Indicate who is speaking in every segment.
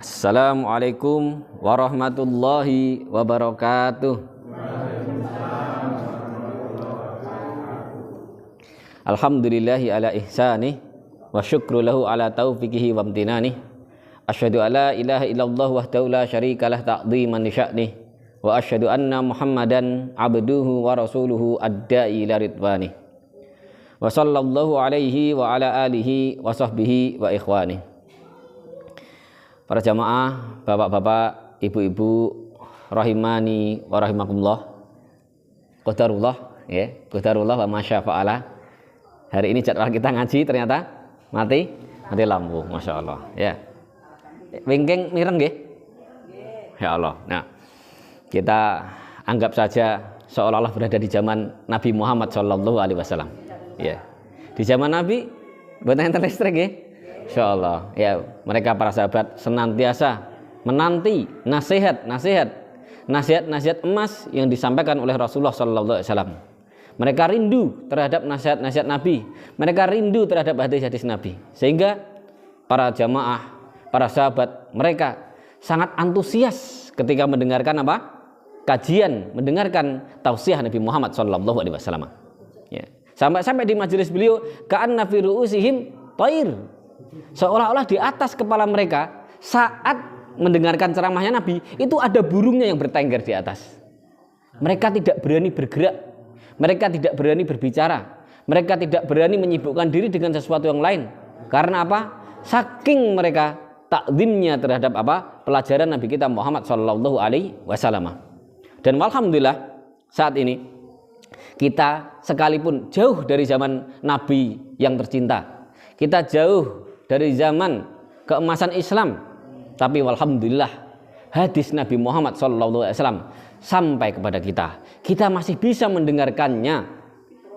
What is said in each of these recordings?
Speaker 1: Assalamualaikum warahmatullahi wabarakatuh. Alhamdulillahi ala ihsanih wa syukru lahu ala taufiqihi wa amtinanih. Asyhadu alla ilaha illallah wahdahu la syarikalah ta'dhiman li sya'nih wa asyhadu anna Muhammadan abduhu wa rasuluhu ad-da'i ila ridwanih. Wa sallallahu alaihi wa ala alihi wa sahbihi wa ikhwanih. Para jamaah, bapak-bapak, ibu-ibu, rahimani wa rahimakumullah. Qadarullah, ya, qadarullah wa masya fa'ala. Hari ini jadwal kita ngaji ternyata mati lampu, masya Allah. Ya, wingking mireng nggih? Ya Allah. Nah, kita anggap saja seolah-olah berada di zaman Nabi Muhammad Shallallahu Alaihi Wasallam. Ya, di zaman Nabi buatan enten listrik ya. Insya Allah, ya, mereka para sahabat senantiasa menanti nasihat emas yang disampaikan oleh Rasulullah Sallallahu Alaihi Wasallam. Mereka rindu terhadap nasihat Nabi, mereka rindu terhadap hadis-hadis Nabi, sehingga para jamaah, para sahabat, mereka sangat antusias ketika mendengarkan kajian, mendengarkan tausiah Nabi Muhammad Sallallahu Alaihi Wasallam. Ya. Sampai di majelis beliau, ka'anna fi ru'usihim thair. Seolah-olah di atas kepala mereka saat mendengarkan ceramahnya Nabi itu ada burungnya yang bertengger di atas. Mereka tidak berani bergerak, mereka tidak berani berbicara, mereka tidak berani menyibukkan diri dengan sesuatu yang lain. Karena apa? Saking mereka takzimnya terhadap pelajaran Nabi kita Muhammad Shallallahu Alaihi Wasallam. Dan alhamdulillah saat ini kita sekalipun jauh dari zaman Nabi yang tercinta, kita jauh dari zaman keemasan Islam, tapi alhamdulillah hadis Nabi Muhammad SAW sampai kepada kita. Kita masih bisa mendengarkannya.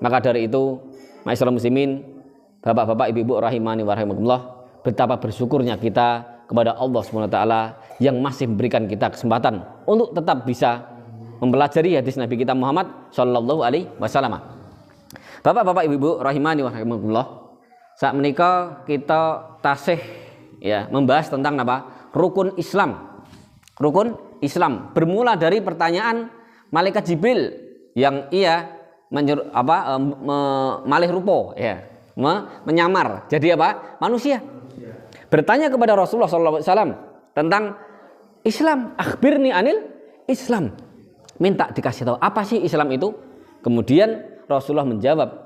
Speaker 1: Maka dari itu, ma'asyiral muslimin, bapak-bapak, ibu-ibu rahimani wa rahimakumullah, betapa bersyukurnya kita kepada Allah SWT yang masih memberikan kita kesempatan untuk tetap bisa mempelajari hadis Nabi kita Muhammad SAW. Bapak-bapak, ibu-ibu rahimani wa rahimakumullah, saat menikah kita tasih ya membahas tentang rukun Islam. Rukun Islam bermula dari pertanyaan malaikat Jibril yang ia malih rupo ya, menyamar jadi manusia. Bertanya kepada Rasulullah SAW tentang Islam. Akhbirni anil Islam. Minta dikasih tahu apa sih Islam itu. Kemudian Rasulullah menjawab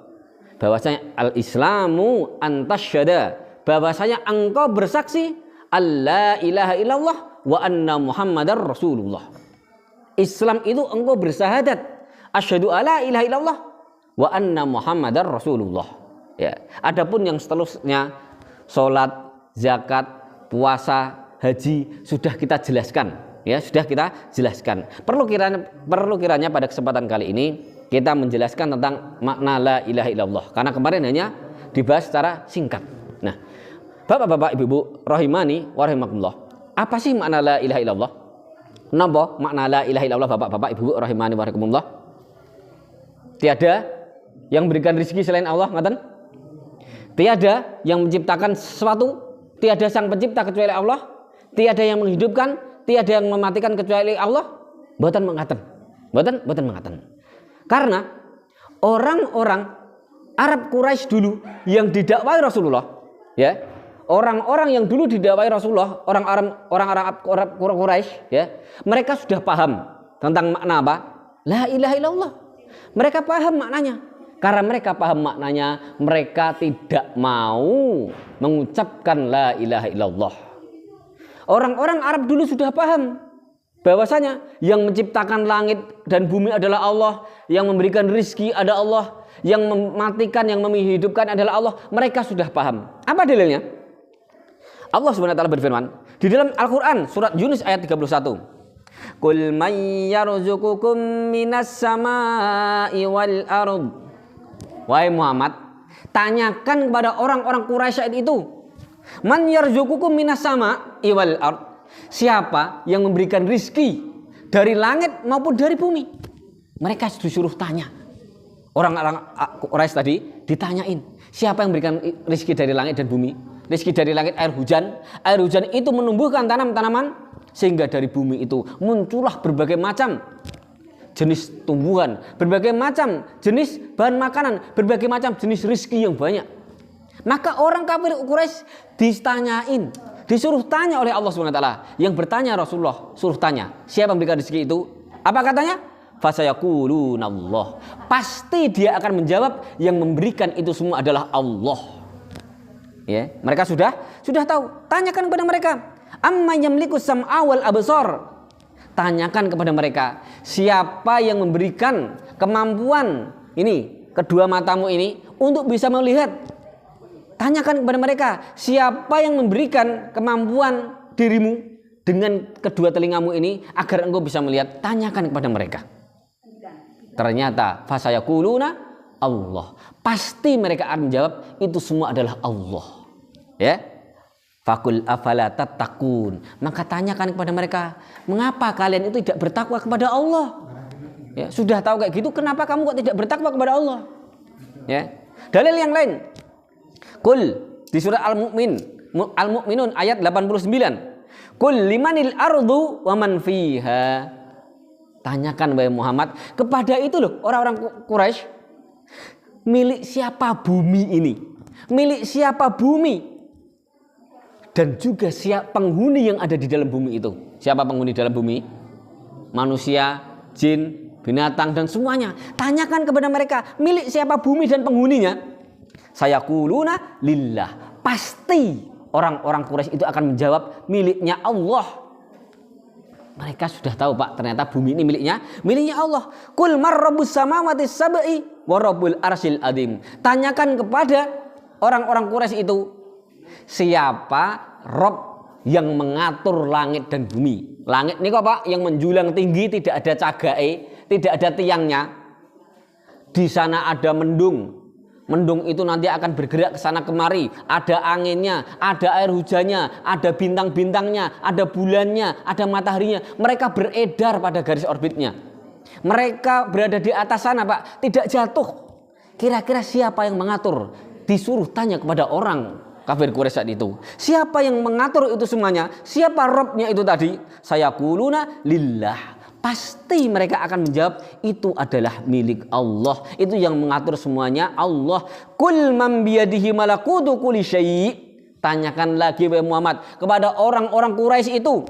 Speaker 1: bahwasanya al-islamu antasyhada, bahwasanya engkau bersaksi alla ilaha illallah wa anna muhammadar rasulullah. Islam itu engkau bersahadat asyhadu alla ilaha illallah wa anna muhammadar rasulullah. Ya, adapun yang seterusnya salat, zakat, puasa, haji sudah kita jelaskan. Ya, sudah kita jelaskan. Perlu kiranya pada kesempatan kali ini kita menjelaskan tentang makna la ilaha illallah, karena kemarin hanya dibahas secara singkat. Nah, bapak-bapak, ibu-ibu rahimani wa rahimakumullah, apa sih makna la ilaha illallah? Napa makna la ilaha illallah, bapak-bapak, ibu-ibu rahimani wa rahimakumullah? Tiada yang memberikan rezeki selain Allah, ngaten? Tiada yang menciptakan sesuatu, tiada sang pencipta kecuali Allah, tiada yang menghidupkan, tiada yang mematikan kecuali Allah. Mboten mengatakan. Karena orang-orang Arab Quraisy dulu yang didakwai Rasulullah, ya, orang-orang yang dulu didakwai Rasulullah, orang Arab Quraisy, ya, mereka sudah paham tentang makna la ilaha illallah. Mereka paham maknanya. Karena mereka paham maknanya, mereka tidak mau mengucapkan la ilaha illallah. Orang-orang Arab dulu sudah paham bahwasanya yang menciptakan langit dan bumi adalah Allah, yang memberikan rezeki ada Allah, yang mematikan, yang menghidupkan adalah Allah. Mereka sudah paham. Apa dalilnya? Allah SWT berfirman di dalam Al-Quran surat Yunus ayat 31. Qul man yarzuqukum minas sama'i wal ard. Wahai Muhammad, tanyakan kepada orang-orang Quraisy saat itu, man yarzuqukum minas sama'i wal ard. Siapa yang memberikan rizki dari langit maupun dari bumi? Mereka disuruh tanya. Orang-orang Quraisy tadi ditanyain, siapa yang memberikan rizki dari langit dan bumi? Rizki dari langit air hujan. Air hujan itu menumbuhkan tanaman-tanaman, sehingga dari bumi itu muncullah berbagai macam jenis tumbuhan, berbagai macam jenis bahan makanan, berbagai macam jenis rizki yang banyak. Maka orang kafir Quraisy ditanyain, disuruh tanya oleh Allah SWT. Yang bertanya Rasulullah, suruh tanya, siapa yang memberikan rizki itu? Apa katanya? Fasayaqulunallah. Pasti dia akan menjawab, yang memberikan itu semua adalah Allah. Ya, mereka sudah tahu. Tanyakan kepada mereka, amma yamliku sam'a wal absar. Tanyakan kepada mereka, siapa yang memberikan kemampuan ini, kedua matamu ini untuk bisa melihat. Tanyakan kepada mereka, siapa yang memberikan kemampuan dirimu dengan kedua telingamu ini agar engkau bisa melihat. Tanyakan kepada mereka. Ternyata fasayaquluna Allah. Pasti mereka akan menjawab, itu semua adalah Allah. Ya. Fakul afala tattaqun. Maka tanyakan kepada mereka, mengapa kalian itu tidak bertakwa kepada Allah? Ya, sudah tahu kayak gitu, kenapa kamu kok tidak bertakwa kepada Allah? Ya. Dalil yang lain. Qul di surah Al-Mu'minun ayat 89. Qul limanil ardu wa man fiha. Tanyakan wahai Muhammad kepada itu loh orang-orang Quraisy, milik siapa bumi ini? Milik siapa bumi? Dan juga siapa penghuni yang ada di dalam bumi itu? Siapa penghuni dalam bumi? Manusia, jin, binatang dan semuanya. Tanyakan kepada mereka, milik siapa bumi dan penghuninya? Sayaquluna lillah. Pasti orang-orang Quraisy itu akan menjawab, miliknya Allah. Mereka sudah tahu Pak, ternyata bumi ini miliknya Allah. Qul mar rabbus samawati sab'i wa rabbul arsyil adzim. Tanyakan kepada orang-orang Quraisy itu, siapa Rob yang mengatur langit dan bumi. Langit ini kok Pak, yang menjulang tinggi, tidak ada cagai, tidak ada tiangnya. Di sana ada mendung. Mendung itu nanti akan bergerak ke sana kemari. Ada anginnya, ada air hujannya, ada bintang-bintangnya, ada bulannya, ada mataharinya. Mereka beredar pada garis orbitnya. Mereka berada di atas sana Pak, tidak jatuh. Kira-kira siapa yang mengatur? Disuruh tanya kepada orang kafir Quraisy saat itu. Siapa yang mengatur itu semuanya? Siapa Robnya itu tadi? Sayaquluna lillah. Pasti mereka akan menjawab, itu adalah milik Allah. Itu yang mengatur semuanya Allah. Qul man biyadihi malakutu kulli syai'. Tanyakan lagi wahai Muhammad kepada orang-orang Quraisy itu,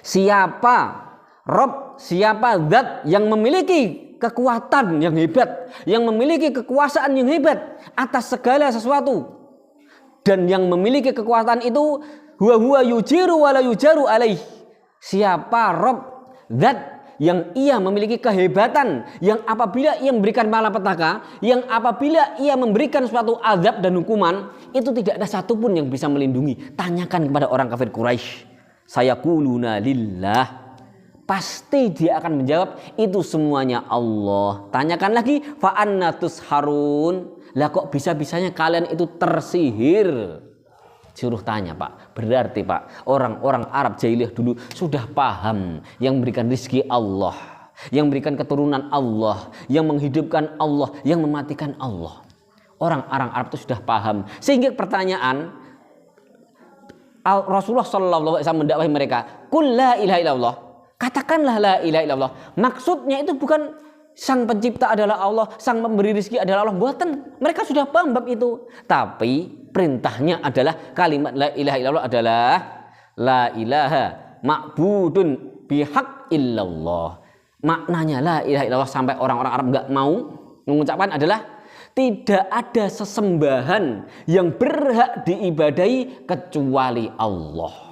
Speaker 1: siapa Rob, siapa zat yang memiliki kekuatan yang hebat, yang memiliki kekuasaan yang hebat atas segala sesuatu. Dan yang memiliki kekuatan itu huwa yujiru wala yujaru alaih. Siapa Rob, zat yang ia memiliki kehebatan, yang apabila ia memberikan malapetaka, yang apabila ia memberikan suatu azab dan hukuman, itu tidak ada satupun yang bisa melindungi. Tanyakan kepada orang kafir Quraisy. Sayaquluna lillah. Pasti dia akan menjawab, itu semuanya Allah. Tanyakan lagi, fa anna tusharun. Lah kok bisa-bisanya kalian itu tersihir? Suruh tanya Pak. Berarti Pak, orang-orang Arab jahiliyah dulu sudah paham yang memberikan rizki Allah, yang memberikan keturunan Allah, yang menghidupkan Allah, yang mematikan Allah. Orang-orang Arab itu sudah paham. Sehingga pertanyaan Rasulullah SAW mendakwahi mereka, qul la ilaha illallah. Katakanlah la ilaha illallah. Maksudnya itu bukan sang pencipta adalah Allah, sang pemberi rezeki adalah Allah. Buatan. Mereka sudah paham bab itu. Tapi perintahnya adalah kalimat la ilaha illallah adalah la ilaha ma'budun bihaq illallah. Maknanya la ilaha illallah sampai orang-orang Arab enggak mau mengucapkan adalah tidak ada sesembahan yang berhak diibadahi kecuali Allah.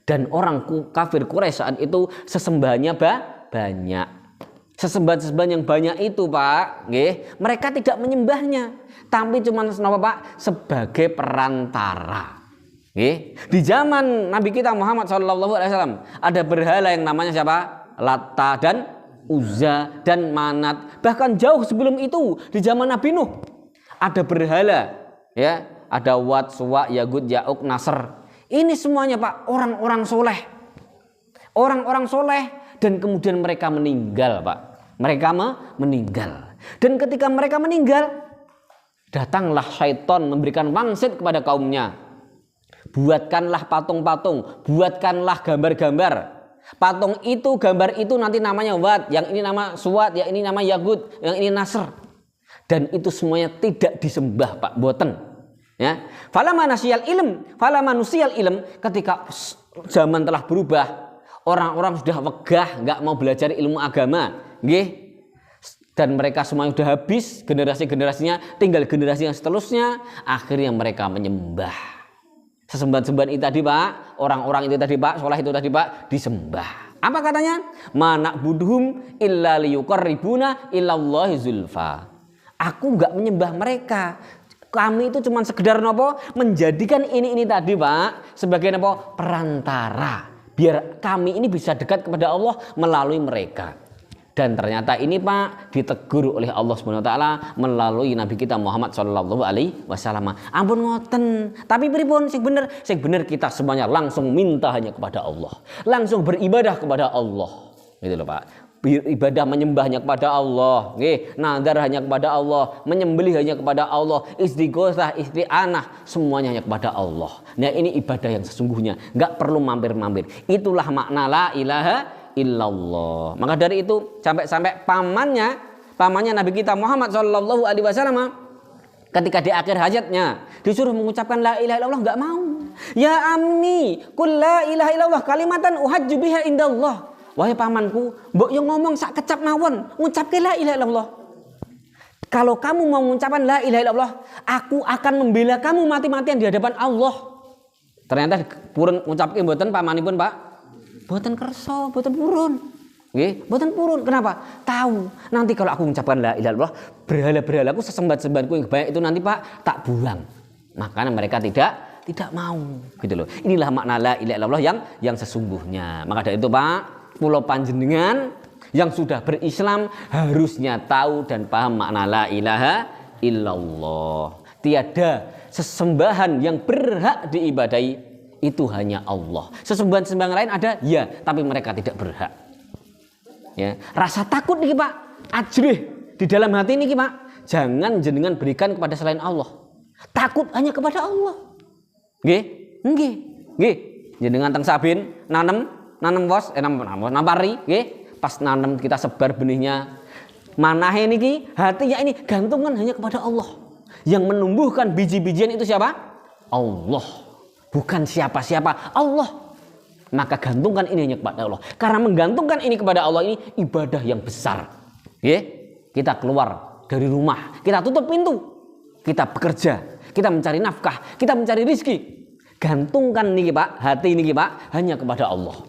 Speaker 1: Dan orang kafir Quraisy saat itu sesembahannya banyak. Sesembahan-sesembahan yang banyak itu Pak, nggih, mereka tidak menyembahnya, tapi cuma napa Pak, sebagai perantara. Nggih. Di zaman Nabi kita Muhammad SAW ada berhala yang namanya siapa? Latta dan Uzza dan Manat. Bahkan jauh sebelum itu di zaman Nabi Nuh ada berhala, ya, ada Wat, Suwa, Yagud, Ya'uk, Nasr. Ini semuanya Pak orang-orang soleh. Orang-orang soleh. Dan kemudian mereka meninggal Pak. Mereka meninggal. Dan ketika mereka meninggal, datanglah syaitan memberikan wangsit kepada kaumnya. Buatkanlah patung-patung, buatkanlah gambar-gambar. Patung itu, gambar itu nanti namanya Wat, yang ini nama Suwat, yang ini nama Yagud, yang ini Nasr. Dan itu semuanya tidak disembah, Pak, boten. Ya. Fala manusial ilm, ketika zaman telah berubah, orang-orang sudah wegah, nggak mau belajar ilmu agama, nggih. Dan mereka semua sudah habis, generasi-generasinya, tinggal generasi yang seterusnya, akhirnya mereka menyembah. Sesembahan-sembahan itu tadi, Pak, orang-orang itu tadi, Pak, soleh itu tadi, Pak, disembah. Apa katanya? Manak budhum illa liyuqarribuna illallahi zulfa. Aku nggak menyembah mereka. Kami itu cuma sekedar nopo menjadikan ini tadi, Pak, sebagai nopo perantara, biar kami ini bisa dekat kepada Allah melalui mereka. Dan ternyata ini, Pak, ditegur oleh Allah Subhanahu wa taala melalui Nabi kita Muhammad sallallahu alaihi wasallam. Ampun ngoten. Tapi pripun sing bener? Sing bener kita semuanya langsung minta hanya kepada Allah. Langsung beribadah kepada Allah. Gitu loh, Pak. Ibadah menyembahnya kepada Allah, nggih, nadar hanya kepada Allah, menyembelih hanya kepada Allah, istighosah, isti'anah, semuanya hanya kepada Allah. Nah, ini ibadah yang sesungguhnya, enggak perlu mampir-mampir. Itulah makna la ilaha illallah. Maka dari itu sampai pamannya Nabi kita Muhammad sallallahu alaihi wasallam ketika di akhir hajatnya disuruh mengucapkan la ilaha illallah, enggak mau. Ya ammi, qul la ilaha illallah kalimatan uhajju biha indallah. Wahai pamanku, mbok yo ngomong sak kecap mawon, ngucapke la ilaha illallah. Kalau kamu mau mengucapkan la ilaha illallah, aku akan membela kamu mati-matian di hadapan Allah. Ternyata purun ngucapke mboten pamanipun, Pak. Mboten kersa, mboten purun. Nggih, mboten purun. Kenapa? Tahu, nanti kalau aku mengucapkan la ilaha illallah, berhala-berhalaku, sesembahan-sembahanku yang banyak itu nanti, Pak, tak buang. Makanya mereka tidak mau, gitu loh. Inilah makna la ilaha illallah yang sesungguhnya. Maka dari itu, Pak, pulau panjenengan yang sudah berislam harusnya tahu dan paham makna la ilaha illallah. Tiada sesembahan yang berhak diibadahi, itu hanya Allah. Sesembahan-sembahan lain ada, ya, tapi mereka tidak berhak. Ya, rasa takut nih, Pak, ajrih di dalam hati ini, Pak, jangan jenengan berikan kepada selain Allah. Takut hanya kepada Allah. Nggih, nggih, nggih. Jenengan teng sabin nanam pari, nggih. Pas nanam kita sebar benihnya. Manahe niki hatinya ini gantungan hanya kepada Allah. Yang menumbuhkan biji-bijian itu siapa? Allah. Bukan siapa-siapa, Allah. Maka gantungkan ini hanya kepada Allah. Karena menggantungkan ini kepada Allah ini ibadah yang besar. Nggih. Kita keluar dari rumah, kita tutup pintu. Kita bekerja, kita mencari nafkah, kita mencari rizki. Gantungkan niki, Pak, hati niki, Pak, hanya kepada Allah.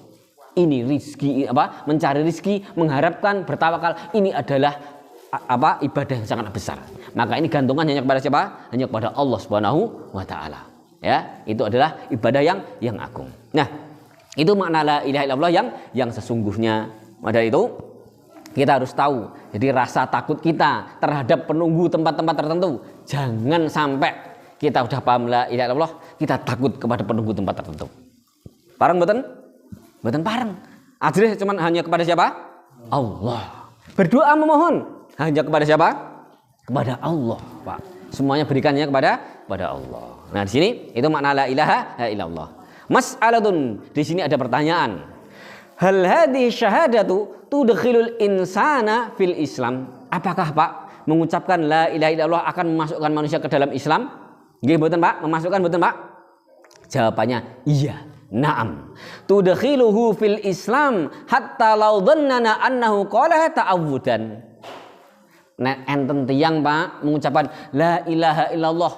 Speaker 1: Ini rizki, mencari rizki, mengharapkan, bertawakal, ini adalah ibadah yang sangat besar. Maka ini gantungan hanya kepada siapa? Hanya kepada Allah Subhanahu wa taala. Ya, itu adalah ibadah yang agung. Nah, itu makna la ilaha illallah yang sesungguhnya. Maka dari itu kita harus tahu. Jadi rasa takut kita terhadap penunggu tempat-tempat tertentu, jangan sampai kita udah paham la ilaha illallah, kita takut kepada penunggu tempat tertentu. Parang mboten? Mboten pareng. Ajrih cuman hanya kepada siapa? Allah. Berdoa memohon hanya kepada siapa? Kepada Allah, Pak. Semuanya berikannya kepada Allah. Nah, di sini itu makna la ilaha illallah. Mas'alatun, di sini ada pertanyaan. Hal hadhihi syahadatu tudkhilul insana fil Islam? Apakah, Pak, mengucapkan la ilaha illallah akan memasukkan manusia ke dalam Islam? Nggih mboten, Pak? Memasukkan mboten, Pak? Jawabannya iya. Naam. Tudkhiluhu fil Islam hatta law dhannana annahu qala ta'awudan. Nek enten tiyang, Pak, mengucapkan la ilaha illallah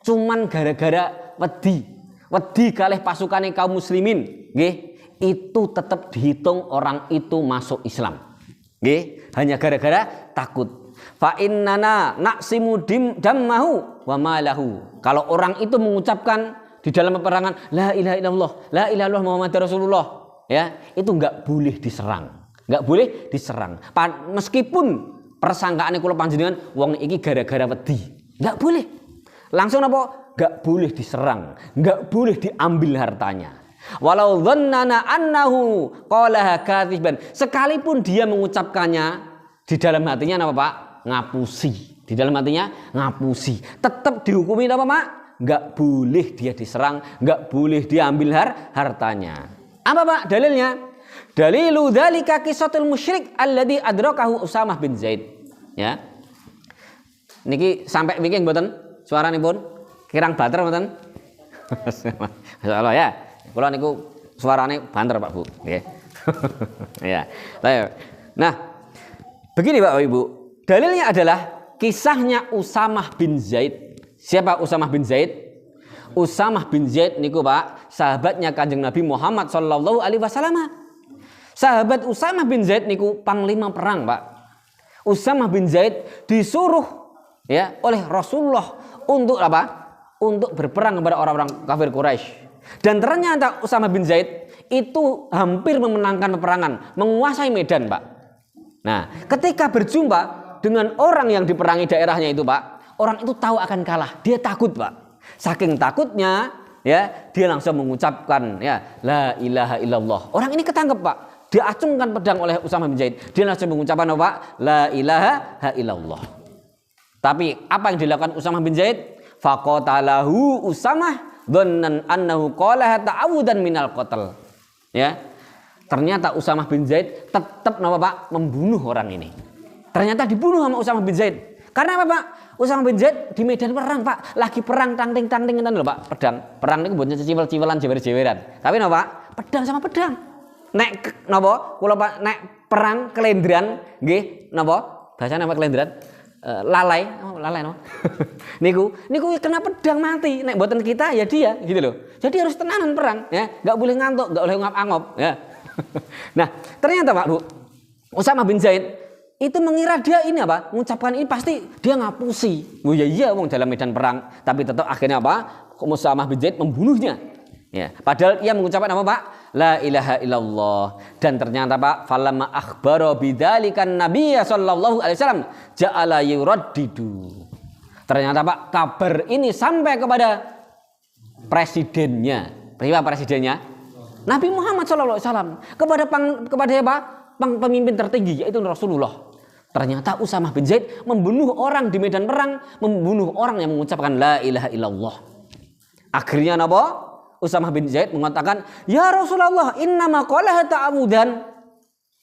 Speaker 1: cuman gara-gara wedi kalih pasukane kaum muslimin, nggih, itu tetap dihitung orang itu masuk Islam. Nggih, hanya gara-gara takut. Fa innana naqsimu dammahu wa malahu. Kalau orang itu mengucapkan di dalam peperangan la ilaha illallah, la ilaha illallah Muhammad Rasulullah, ya, itu enggak boleh diserang. Enggak boleh diserang. Meskipun persangkaane kula panjenengan wong iki gara-gara wedi, enggak boleh. Langsung apa? Enggak boleh diserang, enggak boleh diambil hartanya. Walau dhannana annahu qalaha kadziban, sekalipun dia mengucapkannya di dalam hatinya apa, Pak? Ngapusi. Di dalam hatinya ngapusi. Tetap dihukumi apa, Pak? Nggak boleh dia diserang, nggak boleh diambil hartanya. Apa Pak dalilnya? Dalilu dzalika qisatul musyrik alladzi adrakahu Usamah bin Zaid. Ya. Niki sampai wingi mboten suaranipun? Kirang banter mboten? Masyaallah ya. Kula niku suarane banter Pak Bu, nggih. Ya. Nah, begini Bapak Ibu. Dalilnya adalah kisahnya Usamah bin Zaid. Siapa Usamah bin Zaid? Usamah bin Zaid niku Pak, sahabatnya Kanjeng Nabi Muhammad sallallahu alaihi wasallam. Sahabat Usamah bin Zaid niku panglima perang, Pak. Usamah bin Zaid disuruh ya oleh Rasulullah untuk apa? Untuk berperang kepada orang-orang kafir Quraisy. Dan ternyata Usamah bin Zaid itu hampir memenangkan peperangan, menguasai medan, Pak. Nah, ketika berjumpa dengan orang yang diperangi daerahnya itu, Pak, orang itu tahu akan kalah, dia takut Pak. Saking takutnya ya dia langsung mengucapkan ya la ilaha illallah. Orang ini ketangkep Pak, dia acungkan pedang oleh Usamah bin Zaid. Dia langsung mengucapkan apa Pak? La ilaha illallah. Tapi apa yang dilakukan Usamah bin Zaid? Faqatalahu Usamah dhannan annahu qala ta'awudan minal qatl. Ya. Ternyata Usamah bin Zaid tetap nama Pak membunuh orang ini. Ternyata dibunuh sama Usamah bin Zaid. Karena apa Pak? Usamah bin Zaid di medan perang Pak, lagi perang tangting-tangting ngeten lho Pak, pedang. Perang niku mboten ciciwel-ciwelan jewer-jeweran. Tapi napa Pak? Pedang sama pedang. Nek napa? Kula Pak nek perang kelendran nggih napa? Bahasane apa kelendran? Lalai napa? niku kena pedang mati. Nek mboten kita ya dia gitu loh. Jadi harus tenanan perang ya, enggak boleh ngantuk, enggak boleh ngap-angop ya. Nah, ternyata Pak Bu, Usamah bin Zaid itu mengira dia ini apa? Mengucapkan ini pasti dia ngapusi. Oh iya wong dalam medan perang, tapi tetap akhirnya apa? Usamah bin Zaid membunuhnya. Ya, padahal ia mengucapkan apa Pak? La ilaha illallah. Dan ternyata Pak, falamma akhbara bidzalikan nabiyya sallallahu alaihi wasallam ja'ala yuraddidu. Ternyata Pak, kabar ini sampai kepada presidennya. Siapa presidennya? Nabi Muhammad sallallahu alaihi wasallam. Kepada apa? Pemimpin tertinggi yaitu Rasulullah. Ternyata Usamah bin Zaid membunuh orang di medan perang, membunuh orang yang mengucapkan la ilaha illallah. Akhirnya napa? Usamah bin Zaid mengatakan, "Ya Rasulullah, innama qalaha ta'awudan."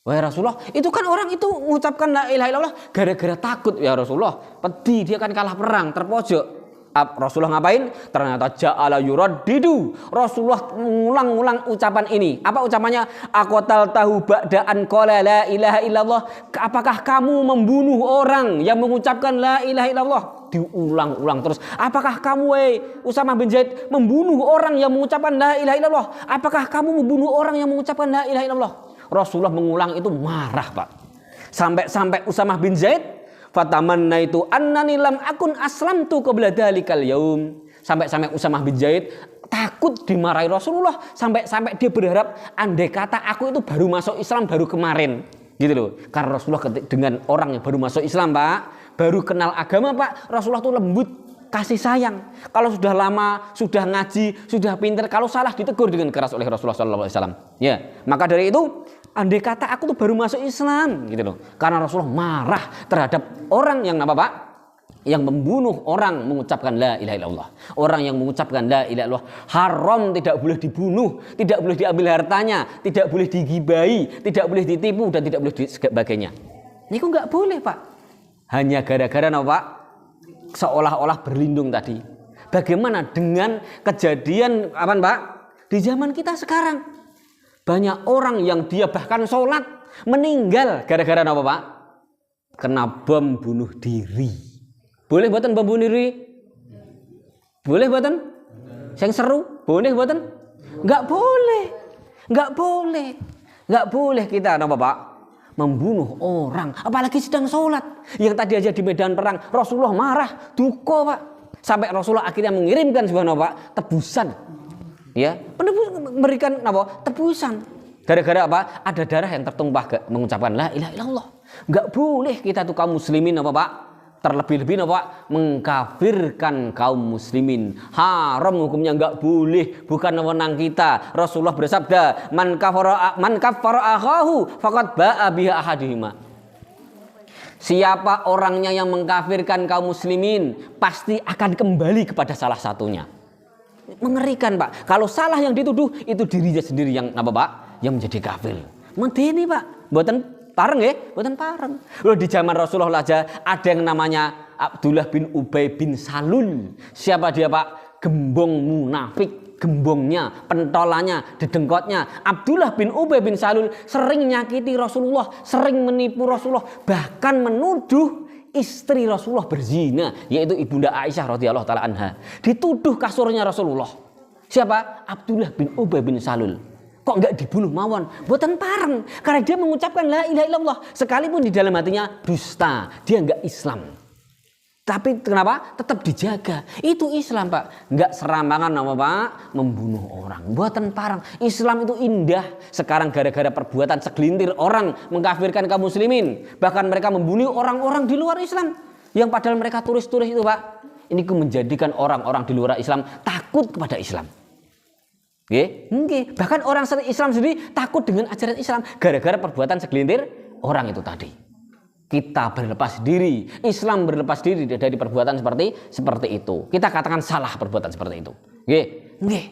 Speaker 1: Wahai Rasulullah, itu kan orang itu mengucapkan la ilaha illallah gara-gara takut ya Rasulullah. Pedih dia kan kalah perang, terpojok. Rasulullah ngapain? Ternyata ja'ala yuraddidu. Rasulullah mengulang-ulang ucapan ini. Apa ucapannya? Aqatal tahu ba'da'an qala la ilaha illallah. Apakah kamu membunuh orang yang mengucapkan la ilaha illallah? Diulang-ulang terus. Apakah kamu Usamah bin Zaid membunuh orang yang mengucapkan la ilaha illallah? Apakah kamu membunuh orang yang mengucapkan la ilaha illallah? Rasulullah mengulang itu marah Pak. Sampai Usamah bin Zaid fatamanna itu annani lam akun aslamtu qabla dzalikal yaum. Sampai Usamah bin Zaid takut dimarahi Rasulullah, sampai dia berharap andai kata aku itu baru masuk Islam baru kemarin. Gitu loh. Karena Rasulullah dengan orang yang baru masuk Islam, Pak, baru kenal agama, Pak, Rasulullah itu lembut, kasih sayang. Kalau sudah lama, sudah ngaji, sudah pintar, kalau salah ditegur dengan keras oleh Rasulullah sallallahu alaihi wasallam. Ya, maka dari itu andai kata aku tuh baru masuk Islam gitu loh. Karena Rasulullah marah terhadap orang yang apa Pak? Yang membunuh orang mengucapkan la ilaha illallah. Orang yang mengucapkan la ilaha illallah haram, tidak boleh dibunuh, tidak boleh diambil hartanya, tidak boleh digibahi, tidak boleh ditipu dan tidak boleh sebagainya. Ini kok nggak boleh Pak. Hanya gara-gara apa Pak? Seolah-olah berlindung tadi. Bagaimana dengan kejadian apa Pak? Di zaman kita sekarang. Banyak orang yang dia bahkan sholat meninggal gara-gara apa Pak? Kena bom bunuh diri. Boleh buatan bom bunuh diri? Boleh buatan? Yang seru? Boleh buatan? Enggak boleh. Enggak boleh. Enggak boleh kita apa Pak? Membunuh orang, apalagi sedang sholat. Yang tadi aja di medan perang Rasulullah marah, duka Pak. Sampai Rasulullah akhirnya mengirimkan sebuah apa? Tebusan. Ya, memberikan apa? Tebusan. Gara-gara apa? Ada darah yang tertumpah mengucapkan la ilaha illallah. Enggak boleh kita tuh kaum muslimin apa Pak? Terlebih-lebih apa? Mengkafirkan kaum muslimin. Haram hukumnya, enggak boleh, bukan wewenang kita. Rasulullah bersabda, man kafara akhahu faqad ba'a biha ahadihima. Siapa orangnya yang mengkafirkan kaum muslimin, pasti akan kembali kepada salah satunya. Mengerikan, Pak. Kalau salah yang dituduh, itu dirinya sendiri yang apa, Pak? Yang menjadi kafir. Medeni, Pak. Mboten pareng ya, mboten pareng. Loh, di zaman Rasulullah aja ada yang namanya Abdullah bin Ubay bin Salul. Siapa dia, Pak? Gembong munafik. Gembongnya, pentolannya, dedengkotnya. Abdullah bin Ubay bin Salul sering nyakiti Rasulullah, sering menipu Rasulullah, bahkan menuduh istri Rasulullah berzina, yaitu ibunda Aisyah radhiyallahu taala anha. Dituduh kasurnya Rasulullah. Siapa? Abdullah bin Ubay bin Salul. Kok enggak dibunuh mawon? Mboten pareng, karena dia mengucapkan la ilaha illallah, sekalipun di dalam hatinya dusta, dia enggak Islam. Tapi kenapa? Tetap dijaga. Itu Islam, Pak. Enggak serampangan apa, Pak? Membunuh orang. Buatan parang. Islam itu indah. Sekarang gara-gara perbuatan segelintir orang mengkafirkan kaum muslimin. Bahkan mereka membunuh orang-orang di luar Islam. Yang padahal mereka turis-turis itu, Pak. Ini menjadikan orang-orang di luar Islam takut kepada Islam. Oke. Bahkan orang Islam sendiri takut dengan ajaran Islam. Gara-gara perbuatan segelintir orang itu tadi. Kita berlepas diri, Islam berlepas diri dari perbuatan seperti itu. Kita katakan salah perbuatan seperti itu. Nggih.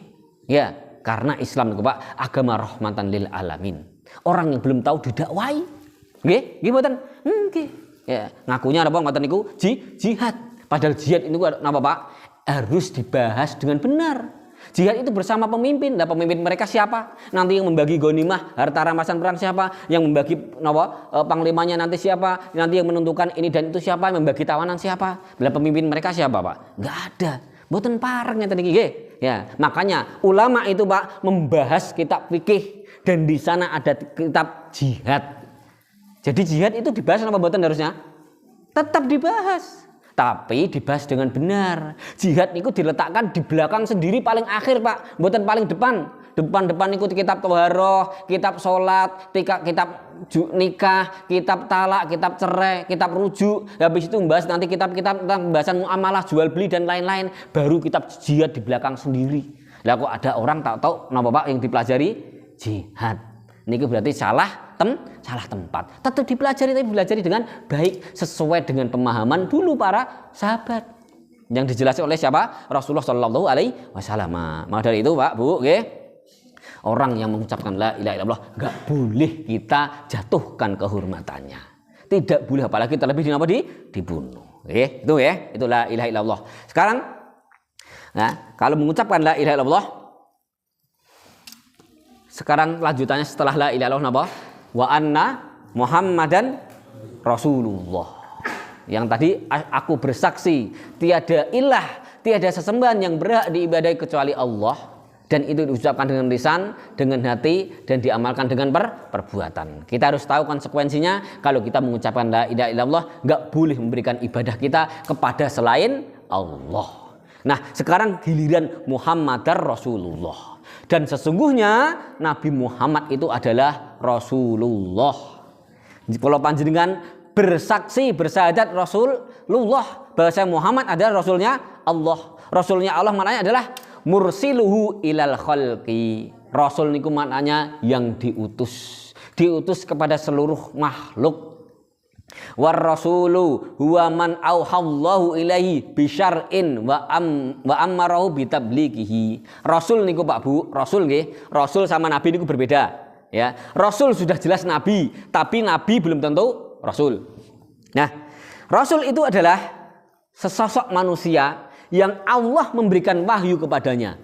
Speaker 1: Ya, karena Islam itu, Pak, agama rahmatan lil alamin. Orang yang belum tahu didakwai. Nggih mboten? Nggih. Ya, ngakunya apa ngoten niku? Jihad. Padahal jihad itu napa, Pak? Harus dibahas dengan benar. Jihad itu bersama pemimpin. Nah, pemimpin mereka siapa? Nanti yang membagi ghanimah, harta rampasan perang siapa? Yang membagi panglimanya nanti siapa? Nanti yang menentukan ini dan itu siapa? Yang membagi tawanan siapa? Bila pemimpin mereka siapa, Pak? Enggak ada. Mboten pareng ngeten iki nggih. Ya, makanya ulama itu, Pak, membahas kitab fikih dan di sana ada kitab jihad. Jadi jihad itu dibahas apa mboten harusnya? Tetap dibahas. Tapi dibahas dengan benar. Jihad itu diletakkan di belakang sendiri paling akhir, Pak. Bukan paling depan. Depan itu kitab toharoh, kitab sholat, kitab nikah, kitab talak, kitab cerai, kitab rujuk. Habis itu membahas nanti kitab-kitab tentang pembahasan muamalah, jual beli dan lain-lain. Baru kitab jihad di belakang sendiri. Lah kok ada orang tak tahu kenapa, Pak, yang dipelajari jihad. Ini berarti salah tempat. Tetap dipelajari, tapi dipelajari dengan baik sesuai dengan pemahaman dulu para sahabat yang dijelaskan oleh siapa? Rasulullah Shallallahu Alaihi Wasallam. Maka dari itu, Pak, Bu, orang yang mengucapkan la ilaha illallah nggak boleh kita jatuhkan kehormatannya. Tidak boleh, apalagi terlebih dibunuh. Itu ya, itu la ilaha illallah. Sekarang, nah, kalau mengucapkan la ilaha illallah, sekarang lanjutannya setelah la ilaha illallah apa? Wa anna Muhammadan Rasulullah. Yang tadi aku bersaksi tiada ilah, tiada sesembahan yang berhak diibadahi kecuali Allah, dan itu diucapkan dengan lisan, dengan hati, dan diamalkan dengan perbuatan. Kita harus tahu konsekuensinya. Kalau kita mengucapkan la ilaha illallah, nggak boleh memberikan ibadah kita kepada selain Allah. Nah, sekarang giliran Muhammadar Rasulullah. Dan sesungguhnya Nabi Muhammad itu adalah Rasulullah. Kalau panjenengan bersaksi, bersyahadat Rasulullah, bahwa Muhammad adalah Rasulnya Allah. Rasulnya Allah maknanya adalah mursiluhu ilal khalqi. Rasul niku maknanya yang diutus. Diutus kepada seluruh makhluk. War rasulu huwa man auhallahu ilaihi bisyar'in wa amarahu bitablighihi. Rasul niku, Pak, Bu, Rasul nggih. Rasul sama nabi niku berbeda, ya. Rasul sudah jelas nabi, tapi nabi belum tentu rasul. Nah, rasul itu adalah sesosok manusia yang Allah memberikan wahyu kepadanya.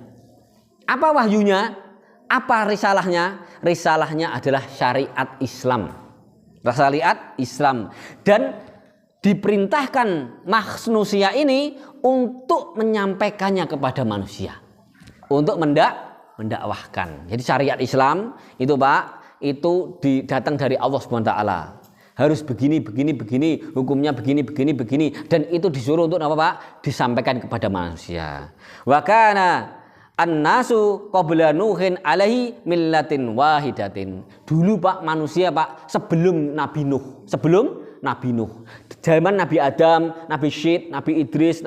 Speaker 1: Apa wahyunya? Apa risalahnya? Risalahnya adalah syariat Islam. Syariat Islam, dan diperintahkan manusia ini untuk menyampaikannya kepada manusia, untuk mendakwahkan. Jadi syariat Islam itu, Pak, itu datang dari Allah Subhanahu wa taala. Harus begini, hukumnya begini, dan itu disuruh untuk apa, Pak? Disampaikan kepada manusia. Wa kana an-nasu qabla Nuhin alaihi millatin wahidatin. Dulu, Pak, manusia, Pak, sebelum Nabi Nuh. Zaman Nabi Adam, Nabi Syed, Nabi Idris,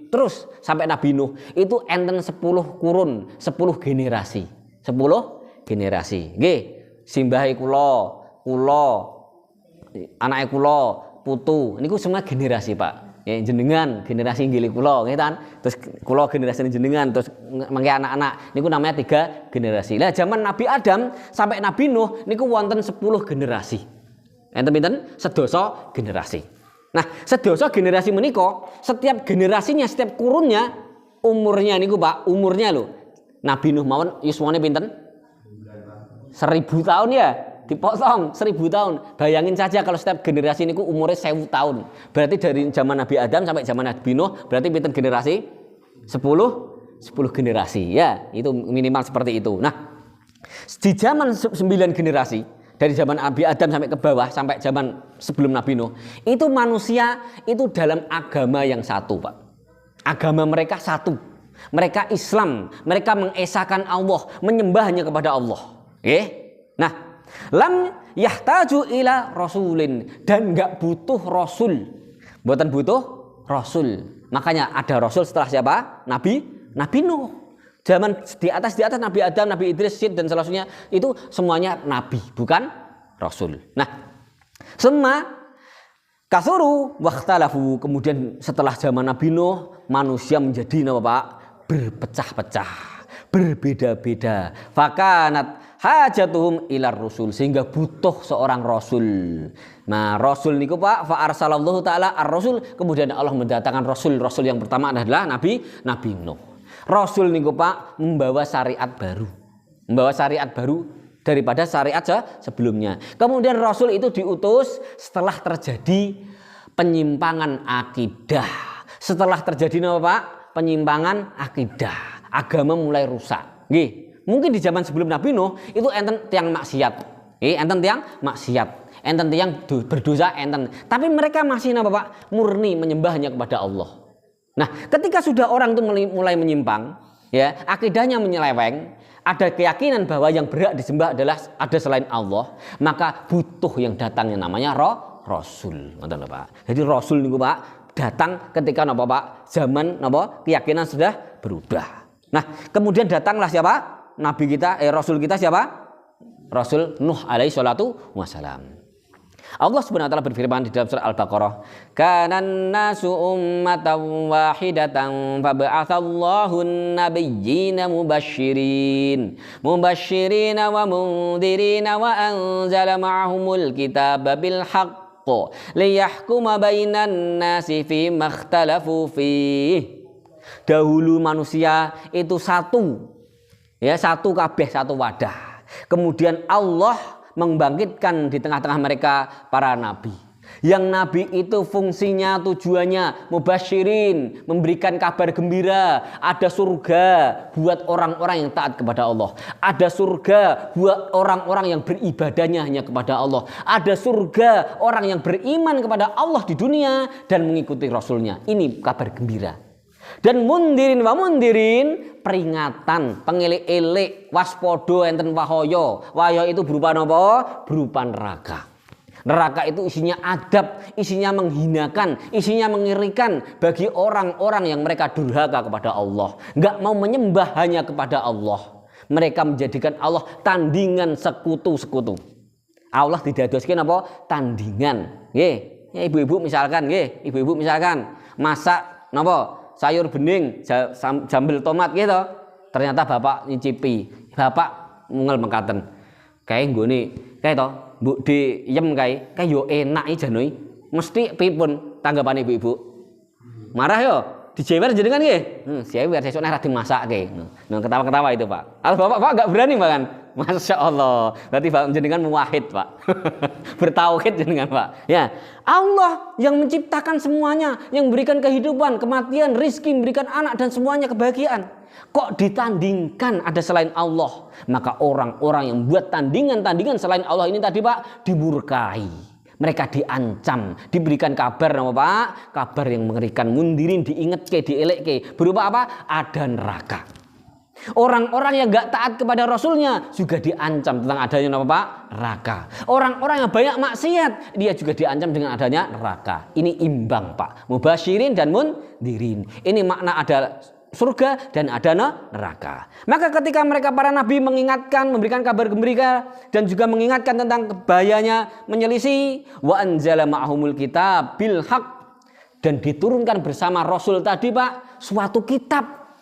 Speaker 1: terus sampai Nabi Nuh. Itu enten 10 kurun, 10 generasi. 10 generasi. Nggih, simbahe kula, anake kula, putu. Niku semua generasi, Pak. Ya, jenengan generasi nggih kula, nggih kan? Terus kula generasi jenengan, terus mangke anak-anak niku namanya 3 generasi. Lah zaman Nabi Adam sampai Nabi Nuh niku wonten 10 generasi. Enten pinten? Sedasa generasi. Nah, sedasa generasi menika setiap generasinya, setiap kurunnya umurnya niku Pak, umurnya lho. Nabi Nuh mawon yuswane pinten? 1000 tahun ya. Dipotong 1000 tahun. Bayangin saja kalau setiap generasi niku umurnya 1000 tahun. Berarti dari zaman Nabi Adam sampai zaman Nabi Nuh berarti pinten generasi? 10 generasi ya. Itu minimal seperti itu. Nah, di zaman 9 generasi dari zaman Nabi Adam sampai ke bawah sampai zaman sebelum Nabi Nuh, itu manusia itu dalam agama yang satu, Pak. Agama mereka satu. Mereka Islam, mereka mengesahkan Allah, menyembahnya kepada Allah. Nah, lam yahtaju ila rasulin, dan enggak butuh rasul. Buatan butuh rasul. Makanya ada rasul setelah siapa? Nabi Nuh. Zaman di atas Nabi Adam, Nabi Idris, Syed dan selanjutnya itu semuanya nabi, bukan rasul. Nah, semua kasuru wakhtalafu, kemudian setelah zaman Nabi Nuh manusia menjadi apa Pak? Berpecah-pecah, berbeda-beda. Fakanat hajatuhum ilar rasul, sehingga butuh seorang rasul. Nah, rasul niku Pak, fa arsalallahu taala ar-rasul, kemudian Allah mendatangkan rasul. Rasul yang pertama adalah Nabi Nuh. Rasul niku Pak membawa syariat baru. Membawa syariat baru daripada syariat sebelumnya. Kemudian Rasul itu diutus setelah terjadi penyimpangan akidah. Setelah terjadi apa Pak? Penyimpangan akidah. Agama mulai rusak. Nggih. Mungkin di zaman sebelum Nabi Nuh itu enten tiang maksiat. Enten tiang maksiat. Enten tiang berdosa enten. Tapi mereka masih apa Pak? Murni menyembahnya kepada Allah. Nah, ketika sudah orang itu mulai menyimpang, ya, akidahnya menyeleweng, ada keyakinan bahwa yang berhak disembah adalah ada selain Allah, maka butuh yang datang yang namanya Rasul. Ngoten Pak. Jadi Rasul niku Pak datang ketika napa Pak? Zaman napa? Keyakinan sudah berubah. Nah, kemudian datanglah siapa? Rasul kita siapa? Rasul Nuh alaihi salatu wassalam. Allah Subhanahu wa taala berfirman di dalam surah Al-Baqarah, "Kanan nasu ummatan wahidatan fab'atsallahu an-nabiyyina mubasysyirin wa mundhirina wa anzala ma'ahumul kitaba bil haqq liyahkuma bainan nasi fima ikhtalafu fih." Dahulu manusia itu satu. Ya, satu kabeh, satu wadah. Kemudian Allah membangkitkan di tengah-tengah mereka para nabi. Yang nabi itu fungsinya, tujuannya mubasyirin, memberikan kabar gembira. Ada surga buat orang-orang yang taat kepada Allah. Ada surga buat orang-orang yang beribadahnya hanya kepada Allah. Ada surga orang yang beriman kepada Allah di dunia dan mengikuti Rasulnya. Ini kabar gembira. Dan mundirin peringatan, pengelek-elek, waspodo enten wahoyo. Wahoyo itu berupa apa? Berupa neraka. Neraka itu isinya adab, isinya menghinakan, isinya mengerikan bagi orang-orang yang mereka durhaka kepada Allah. Enggak mau menyembah hanya kepada Allah. Mereka menjadikan Allah tandingan sekutu-sekutu. Allah didadoskeun apa? Tandingan. Nggih, ya ibu-ibu misalkan masak napa? Sayur bening, jambel tomat gitu. Ternyata bapak nyicipi, bapak mungel mekaten. Kae nggone, kae to, mbok diyem kae yo enak iki jane. Mesti pripun tanggapane ibu-ibu? Marah yo, dijewer jenengan nggih. Jewer sesuk nek ra dimasakke. Nah, ketawa-ketawa itu, Pak. Al bapak enggak berani bahkan. Masya Allah. Berarti Pak jenengan muwahhid, Pak. Bertauhid jenengan, Pak. Ya, Allah yang menciptakan semuanya, yang memberikan kehidupan, kematian, rizki, memberikan anak dan semuanya kebahagiaan. Kok ditandingkan ada selain Allah? Maka orang-orang yang buat tandingan-tandingan selain Allah ini tadi, Pak, dimurkai. Mereka diancam, diberikan kabar nama Pak, kabar yang mengerikan, mundirin, diingetke, dielekke. Berupa apa? Ada neraka. Orang-orang yang gak taat kepada Rasulnya juga diancam tentang adanya apa Pak? Neraka. Orang-orang yang banyak maksiat dia juga diancam dengan adanya neraka. Ini imbang Pak. Mubasyirin dan mundirin. Ini makna ada surga dan ada neraka. Maka ketika mereka para nabi mengingatkan, memberikan kabar gembira dan juga mengingatkan tentang bahayanya menyelisih, wa anzala ma'ahumul kitab bil haq, dan diturunkan bersama Rasul tadi Pak suatu kitab,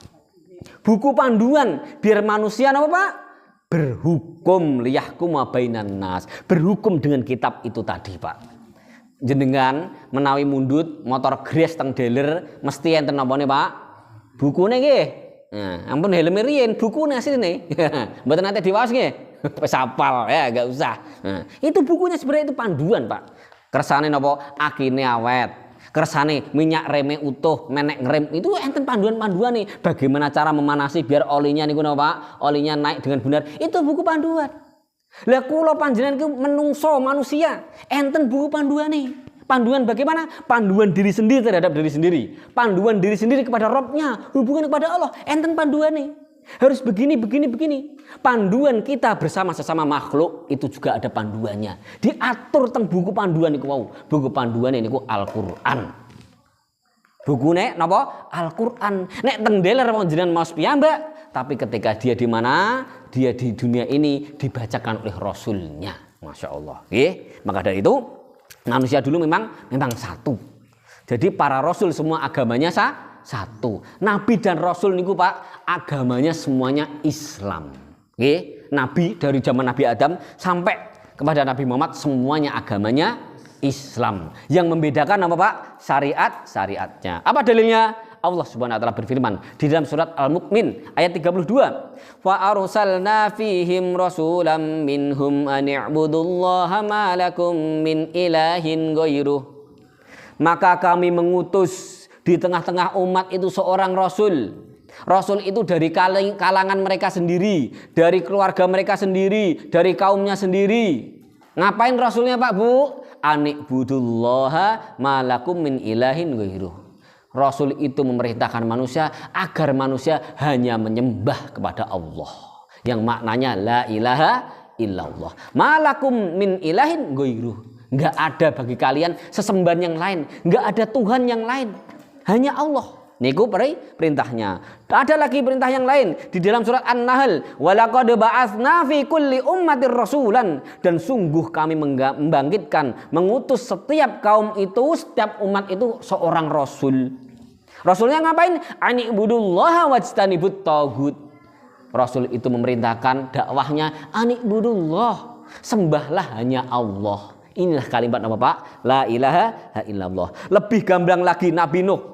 Speaker 1: buku panduan biar manusia apa Pak? Berhukum, liyahkuma bainan nas, berhukum dengan kitab itu tadi Pak. Jenengan menawi mundut motor gres teng dealer mesti enten napa Pak? Bukune nggih. Nah, ampun helme riyen bukune asline. Mboten nate diwaos nggih. Wis hafal ya, enggak usah. Nah, itu bukunya sebenarnya itu panduan, Pak. Kersane napa? Akine awet. Kersane minyak reme utuh, menek ngerem. Itu enten panduan-panduan nih. Bagaimana cara memanasi biar olinya niku napa, Pak? Olinya naik dengan benar. Itu buku panduan. Lah kula panjenengan ku menungso manusia, enten buku panduan nih. Panduan bagaimana? Panduan diri sendiri terhadap diri sendiri. Panduan diri sendiri kepada Rabb-nya, hubungan kepada Allah. Enten panduan nih. Harus begini, begini, begini. Panduan kita bersama sesama makhluk itu juga ada panduannya. Diatur teng buku panduan niku wau. Buku panduan niku Al-Qur'an. Bukune napa? Al-Qur'an. Nek teng deler wong jenengan maos piyambak, tapi ketika dia di mana? Dia di dunia ini dibacakan oleh Rasulnya. Masya Allah. Maka dari itu manusia dulu memang satu. Jadi para rasul semua agamanya satu. Nabi dan rasul niku Pak, agamanya semuanya Islam. Nabi dari zaman Nabi Adam sampai kepada Nabi Muhammad semuanya agamanya Islam. Yang membedakan apa Pak? Syariatnya. Apa dalilnya? Allah Subhanahu wa taala berfirman di dalam surat Al-Mu'min ayat 32. Wa arsalna fihim rasulam minhum an i'budullaha ma lakum min ilahin ghairuh. Maka kami mengutus di tengah-tengah umat itu seorang rasul. Rasul itu dari kalangan mereka sendiri, dari keluarga mereka sendiri, dari kaumnya sendiri. Ngapain rasulnya Pak Bu? An i'budullaha ma lakum min ilahin ghairuh. Rasul itu memerintahkan manusia agar manusia hanya menyembah kepada Allah. Yang maknanya la ilaha illallah. Malakum min ilahin ghairuh. Enggak ada bagi kalian sesembahan yang lain, enggak ada Tuhan yang lain. Hanya Allah. Niku perintahnya. Ada lagi perintah yang lain di dalam surat An-Nahl, walaqad ba'atsna fi kulli ummatir rasulan, dan sungguh kami membangkitkan, mengutus setiap kaum itu, setiap umat itu seorang rasul. Rasulnya ngapain? Ani'budullaha wajtanibut taghut. Rasul itu memerintahkan dakwahnya ani'budullah, sembahlah hanya Allah. Inilah kalimat apa Pak? La ilaha illallah. Lebih gamblang lagi Nabi Nuh.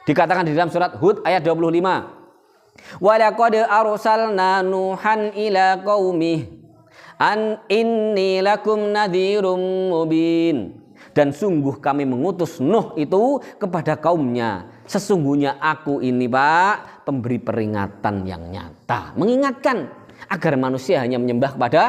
Speaker 1: Dikatakan di dalam surat Hud ayat 25. Wa laqad arsalna Nuhan ila qaumih an inni lakum nadhirum mubin. Dan sungguh kami mengutus Nuh itu kepada kaumnya. Sesungguhnya aku ini Pak, pemberi peringatan yang nyata. Mengingatkan agar manusia hanya menyembah kepada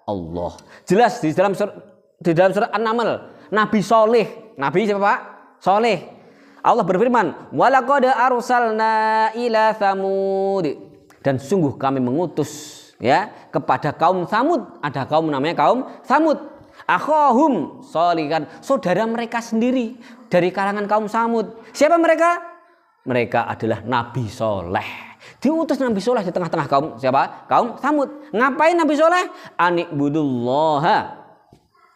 Speaker 1: Allah. Jelas di dalam surat An-Naml. Nabi Soleh. Nabi siapa Pak? Soleh. Allah berfirman, walaqad arsalna ila Tsamud. Dan sungguh kami mengutus ya kepada kaum Tsamud. Ada kaum namanya kaum Tsamud. Akhahum sholihan, saudara mereka sendiri dari kalangan kaum Tsamud. Siapa mereka? Mereka adalah Nabi Soleh. Diutus Nabi Soleh di tengah-tengah kaum siapa? Kaum Tsamud. Ngapain Nabi Soleh? Ani'budullaha.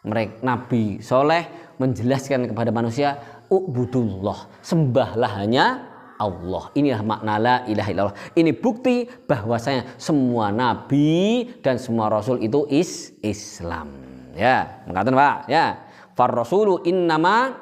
Speaker 1: Mereka Nabi Soleh menjelaskan kepada manusia, ubudullah, sembahlah hanya Allah. Inilah makna la ilaha illallah. Ini bukti bahwasanya semua nabi dan semua rasul itu Islam. Ya, mengatakan Pak, ya. Far rasulu innama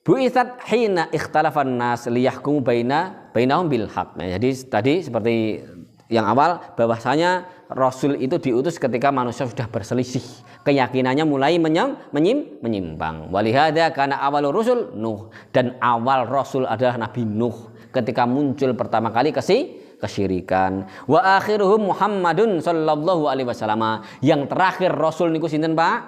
Speaker 1: bu'itsat hina ikhtalafan nas liyahkumu bainahum bil haq. Nah, jadi tadi seperti yang awal bahwasanya rasul itu diutus ketika manusia sudah berselisih, keyakinannya mulai menyimpang. Walihada kana awalur rusul Nuh, dan awal rasul adalah Nabi Nuh ketika muncul pertama kali kesyirikan. Wa akhiruhum Muhammadun sallallahu alaihi wasallam. Yang terakhir rasul niku sinten Pak?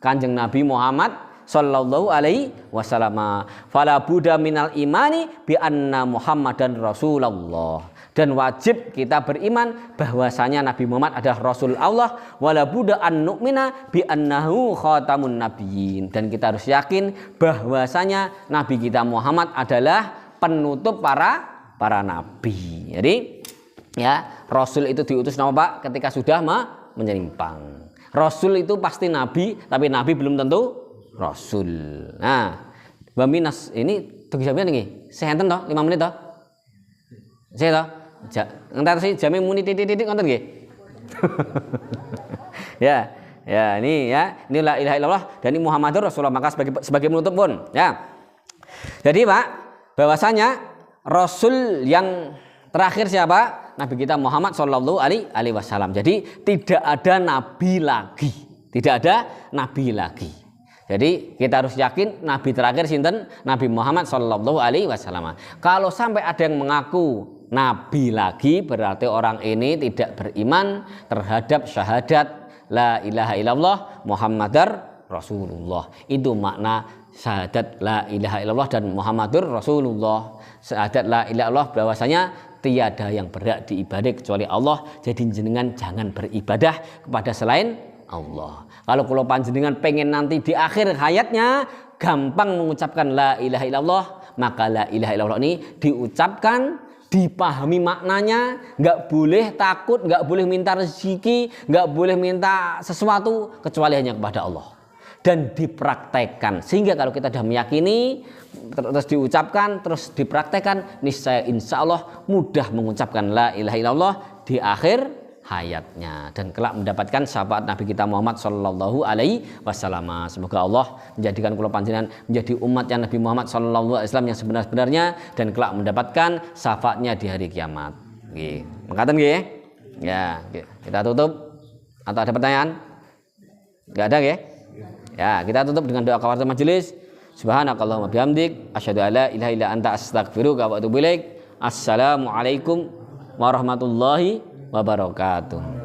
Speaker 1: Kanjeng Nabi Muhammad sallallahu alaihi wasallam. Fala budda minal imani bi anna Muhammadan Rasulullah. Dan wajib kita beriman bahwasanya Nabi Muhammad adalah Rasul Allah. Wala budda an nu'mina bi annahu khatamun nabiyyin. Dan kita harus yakin bahwasanya Nabi kita Muhammad adalah penutup para para nabi. Jadi ya, rasul itu diutus nama Pak ketika sudah menyimpang. Rasul itu pasti nabi, tapi nabi belum tentu rasul. Nah, Baminas ini tugas sampeyan nggih. Senten toh 5 menit toh? Saya toh? Entar sih jame muni titik-titik ngoten nggih. Ya, ya ini ya, ini la ilaha illallah dan ini Muhammadur Rasulullah, maka sebagai penutup pun ya. Jadi Pak, bahwasanya rasul yang terakhir siapa? Nabi kita Muhammad sallallahu alaihi wasallam. Jadi tidak ada nabi lagi. Tidak ada nabi lagi. Jadi kita harus yakin nabi terakhir sinten? Nabi Muhammad sallallahu alaihi wasallam. Kalau sampai ada yang mengaku nabi lagi, berarti orang ini tidak beriman terhadap syahadat la ilaha illallah Muhammadar Rasulullah. Itu makna syahadat la ilaha illallah dan Muhammadur Rasulullah. Syahadat la ilaha illallah bahwasanya tiada yang berhak diibadai kecuali Allah. Jadi jenengan jangan beribadah kepada selain Allah. Kalau panjenengan pengen nanti di akhir hayatnya gampang mengucapkan la ilaha illallah, maka la ilaha illallah ini diucapkan, dipahami maknanya, nggak boleh takut, nggak boleh minta rezeki, nggak boleh minta sesuatu kecuali hanya kepada Allah, dan dipraktekkan. Sehingga kalau kita sudah meyakini, terus diucapkan, terus dipraktekkan, niscaya insya Allah mudah mengucapkan la ilaha illallah di akhir hayatnya dan kelak mendapatkan syafaat Nabi kita Muhammad sallallahu alaihi wasallam. Semoga Allah menjadikan kula panjenengan menjadi umatnya Nabi Muhammad sallallahu alaihi wasallam yang sebenar-benarnya dan kelak mendapatkan syafaatnya di hari kiamat. Nggih. Mekaten nggih? Ya, kita tutup. Atau ada pertanyaan? Enggak ada nggih? Ya, kita tutup dengan doa kafaratul majelis. Subhanakallahumma bihamdik asyhadu an la ilaha illa anta astaghfiruka wa atubu ilaik. Assalamualaikum warahmatullahi wabarakatuh.